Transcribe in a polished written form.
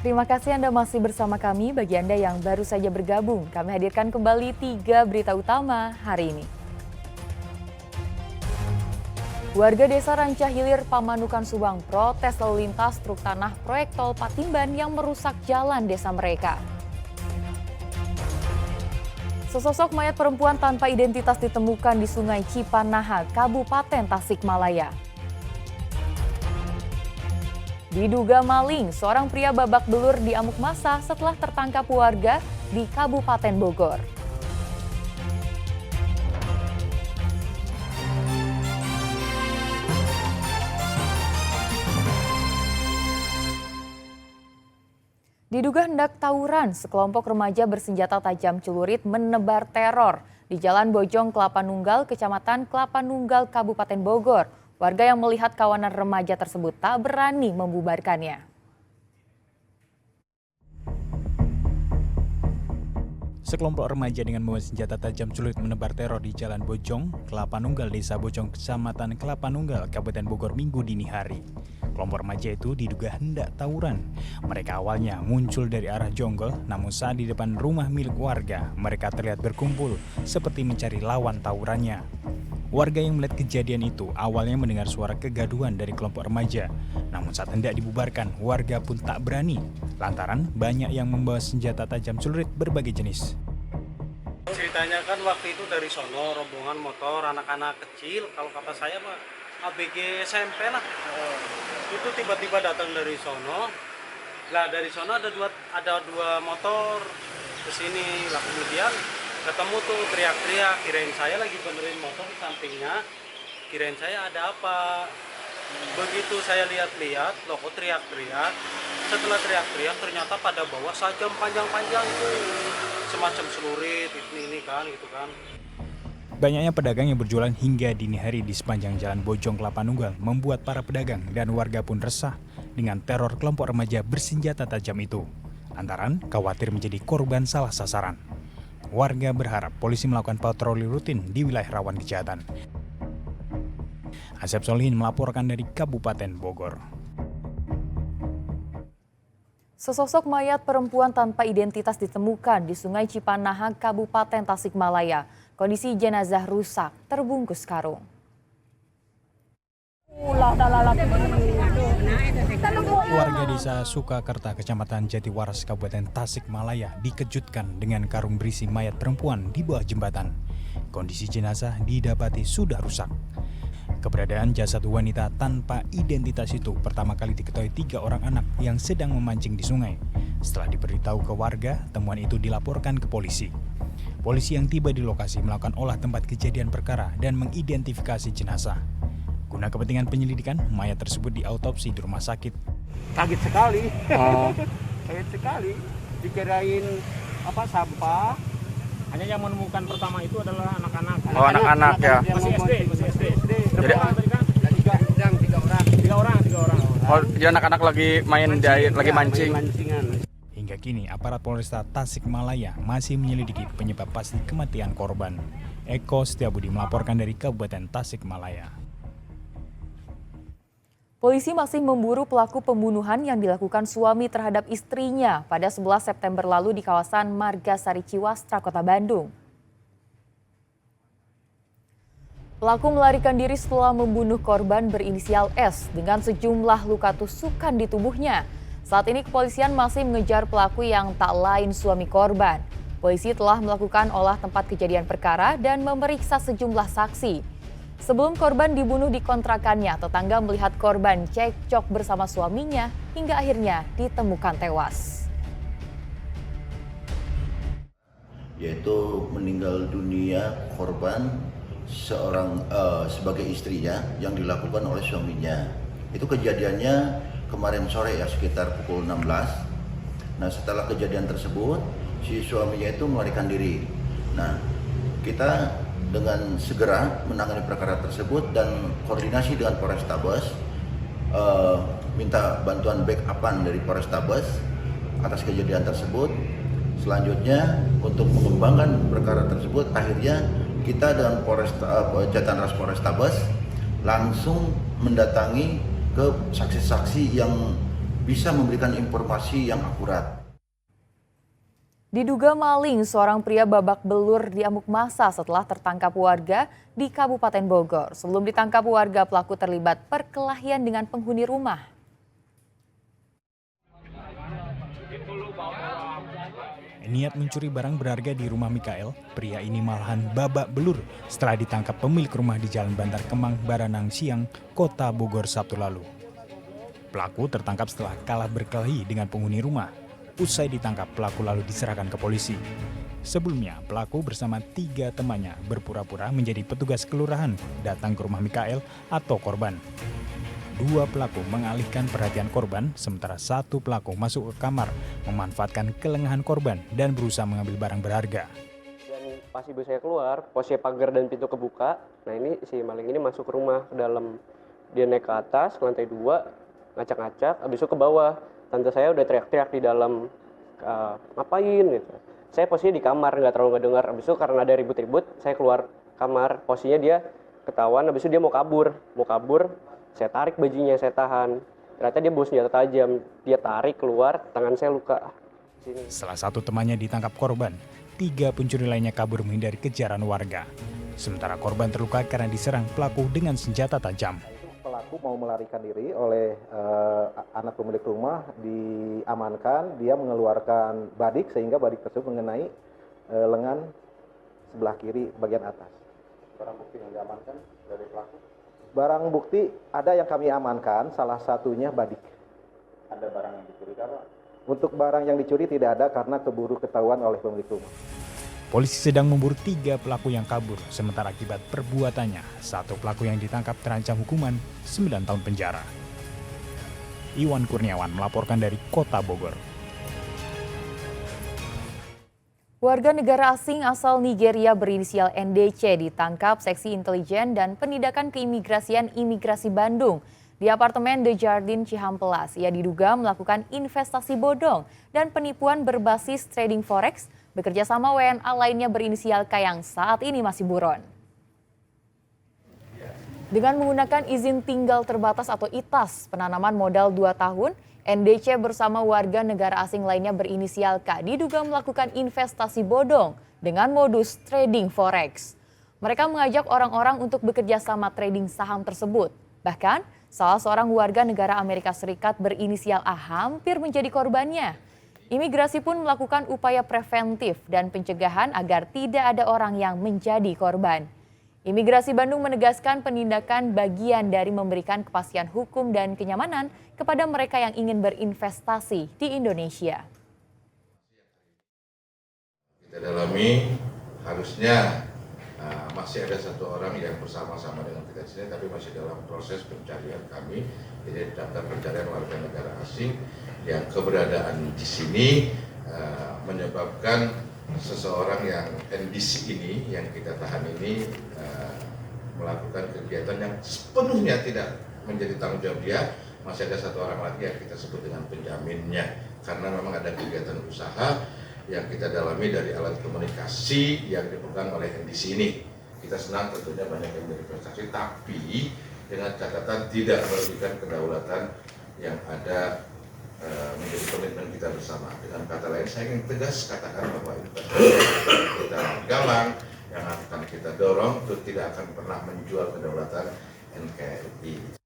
Terima kasih Anda masih bersama kami. Bagi Anda yang baru saja bergabung, kami hadirkan kembali 3 berita utama hari ini. Warga desa Rancah Hilir, Pamanukan, Subang protes lalu lintas truk tanah proyek tol Patimban yang merusak jalan desa mereka. Sesosok mayat perempuan tanpa identitas ditemukan di Sungai Cipanaha, Kabupaten Tasikmalaya. Diduga maling, seorang pria babak belur diamuk massa setelah tertangkap warga di Kabupaten Bogor. Diduga hendak tawuran, sekelompok remaja bersenjata tajam celurit menebar teror di Jalan Bojong Kelapa Nunggal, Kecamatan Kelapa Nunggal, Kabupaten Bogor. Warga yang melihat kawanan remaja tersebut tak berani membubarkannya. Sekelompok remaja dengan membawa senjata tajam celurit menebar teror di Jalan Bojong, Kelapa Nunggal, Desa Bojong, Kecamatan Kelapa Nunggal, Kabupaten Bogor, Minggu dini hari. Kelompok remaja itu diduga hendak tawuran. Mereka awalnya muncul dari arah Jonggol, namun saat di depan rumah milik warga, mereka terlihat berkumpul seperti mencari lawan tawurannya. Warga yang melihat kejadian itu awalnya mendengar suara kegaduhan dari kelompok remaja. Namun saat hendak dibubarkan, warga pun tak berani, lantaran banyak yang membawa senjata tajam celurit berbagai jenis. Ceritanya kan waktu itu dari sono, rombongan motor, anak-anak kecil, kalau kata saya mah ABG SMP lah. Itu tiba-tiba datang dari sono. Lah dari sono ada dua motor ke sini. Lah kemudian ketemu tuh teriak-teriak, kirain saya lagi benerin motor di sampingnya, kirain saya ada apa. Begitu saya lihat-lihat, loh kok teriak-teriak. Setelah teriak-teriak ternyata pada bawa sajam panjang-panjang itu, semacam celurit ini kan gitu kan. Banyaknya pedagang yang berjualan hingga dini hari di sepanjang Jalan Bojong Kelapa Nunggal membuat para pedagang dan warga pun resah dengan teror kelompok remaja bersenjata tajam itu. Lantaran khawatir menjadi korban salah sasaran. Warga berharap polisi melakukan patroli rutin di wilayah rawan kejahatan. Asep Solihin melaporkan dari Kabupaten Bogor. Sesosok mayat perempuan tanpa identitas ditemukan di Sungai Cipanaha, Kabupaten Tasikmalaya. Kondisi jenazah rusak, terbungkus karung. Warga desa Sukakerta, Kecamatan Jatiwaras, Kabupaten Tasikmalaya dikejutkan dengan karung berisi mayat perempuan di bawah jembatan. Kondisi jenazah didapati sudah rusak. Keberadaan jasad wanita tanpa identitas itu pertama kali diketahui 3 orang anak yang sedang memancing di sungai. Setelah diberitahu ke warga, temuan itu dilaporkan ke polisi. Polisi yang tiba di lokasi melakukan olah tempat kejadian perkara dan mengidentifikasi jenazah. Guna kepentingan penyelidikan, mayat tersebut diautopsi di rumah sakit. Kaget sekali. Kaget sekali. Dikirain sampah. Hanya yang menemukan pertama itu adalah anak-anak. Oh, anak-anak ya. Masih SD. Jadi Tiga orang. oh, jadi anak-anak lagi main di air, lagi mancing. Hingga kini, aparat Polresta Tasikmalaya masih menyelidiki penyebab pasti kematian korban. Eko Setiabudi melaporkan dari Kabupaten Tasikmalaya. Polisi masih memburu pelaku pembunuhan yang dilakukan suami terhadap istrinya pada 11 September lalu di kawasan Margasari Ciwastra, Kota Bandung. Pelaku melarikan diri setelah membunuh korban berinisial S dengan sejumlah luka tusukan di tubuhnya. Saat ini kepolisian masih mengejar pelaku yang tak lain suami korban. Polisi telah melakukan olah tempat kejadian perkara dan memeriksa sejumlah saksi. Sebelum korban dibunuh di kontrakannya, tetangga melihat korban cekcok bersama suaminya hingga akhirnya ditemukan tewas. Yaitu meninggal dunia korban sebagai istrinya yang dilakukan oleh suaminya. Itu kejadiannya kemarin sore ya, sekitar pukul 16. Nah, setelah kejadian tersebut si suaminya itu melarikan diri. Nah, kita dengan segera menangani perkara tersebut dan koordinasi dengan Polrestabes, minta bantuan backup-an dari Polrestabes atas kejadian tersebut. Selanjutnya untuk mengembangkan perkara tersebut, akhirnya kita dengan Jatan Ras Polrestabes langsung mendatangi ke saksi-saksi yang bisa memberikan informasi yang akurat. Diduga maling, seorang pria babak belur diamuk massa setelah tertangkap warga di Kabupaten Bogor. Sebelum ditangkap warga, pelaku terlibat perkelahian dengan penghuni rumah. Niat mencuri barang berharga di rumah Mikael, pria ini malahan babak belur setelah ditangkap pemilik rumah di Jalan Bantar Kemang, Baranang Siang, Kota Bogor Sabtu lalu. Pelaku tertangkap setelah kalah berkelahi dengan penghuni rumah. Usai ditangkap, pelaku lalu diserahkan ke polisi. Sebelumnya, pelaku bersama 3 temannya berpura-pura menjadi petugas kelurahan datang ke rumah Mikael atau korban. 2 pelaku mengalihkan perhatian korban, sementara 1 pelaku masuk ke kamar, memanfaatkan kelengahan korban dan berusaha mengambil barang berharga. Dan pas ibu saya keluar, posisi pagar dan pintu kebuka. Nah ini si maling ini masuk ke rumah ke dalam. Dia naik ke atas, ke lantai 2, ngacak-ngacak, habis itu ke bawah. Tante saya udah teriak-teriak di dalam, ngapain gitu. Saya posisinya di kamar, nggak terlalu ngedengar. Habis itu karena ada ribut-ribut, saya keluar kamar. Posisinya dia ketahuan, habis itu dia mau kabur. Saya tarik bajunya, saya tahan. Ternyata dia bawa senjata tajam. Dia tarik keluar, tangan saya luka. Sini. Salah satu temannya ditangkap korban, 3 pencuri lainnya kabur menghindari kejaran warga. Sementara korban terluka karena diserang pelaku dengan senjata tajam. Pelaku mau melarikan diri oleh anak pemilik rumah, diamankan, dia mengeluarkan badik sehingga badik tersebut mengenai lengan sebelah kiri bagian atas. Barang bukti yang diamankan dari pelaku? Barang bukti ada yang kami amankan, salah satunya badik. Ada barang yang dicuri Pak? Untuk barang yang dicuri tidak ada karena keburu ketahuan oleh pemilik rumah. Polisi sedang memburu 3 pelaku yang kabur, sementara akibat perbuatannya, 1 pelaku yang ditangkap terancam hukuman 9 tahun penjara. Iwan Kurniawan melaporkan dari Kota Bogor. Warga negara asing asal Nigeria berinisial NDC ditangkap Seksi Intelijen dan Penindakan Keimigrasian Imigrasi Bandung di apartemen The Jardin Cihampelas. Ia diduga melakukan investasi bodong dan penipuan berbasis trading forex bekerja sama WNA lainnya berinisial K yang saat ini masih buron. Dengan menggunakan izin tinggal terbatas atau ITAS, penanaman modal 2 tahun, NDC bersama warga negara asing lainnya berinisial K diduga melakukan investasi bodong dengan modus trading forex. Mereka mengajak orang-orang untuk bekerja sama trading saham tersebut. Bahkan, salah seorang warga negara Amerika Serikat berinisial A hampir menjadi korbannya. Imigrasi pun melakukan upaya preventif dan pencegahan agar tidak ada orang yang menjadi korban. Imigrasi Bandung menegaskan penindakan bagian dari memberikan kepastian hukum dan kenyamanan kepada mereka yang ingin berinvestasi di Indonesia. Kita dalami, harusnya masih ada 1 orang yang bersama-sama dengan kita di sini, tapi masih dalam proses pencarian kami. Jadi daftar pencarian warga negara asing yang keberadaan di sini menyebabkan seseorang yang NDC ini, yang kita tahan ini, melakukan kegiatan yang sepenuhnya tidak menjadi tanggung jawab dia. Masih ada 1 orang lagi yang kita sebut dengan penjaminnya, karena memang ada kegiatan usaha yang kita dalami dari alat komunikasi yang dipegang oleh NDC ini. Kita senang tentunya banyak yang berinvestasi, tapi dengan catatan tidak merugikan kedaulatan yang ada menjadi komitmen kita bersama. Dengan kata lain, saya ingin tegas katakan bahwa investasi kita galang, yang akan kita dorong itu tidak akan pernah menjual kedaulatan NKRI.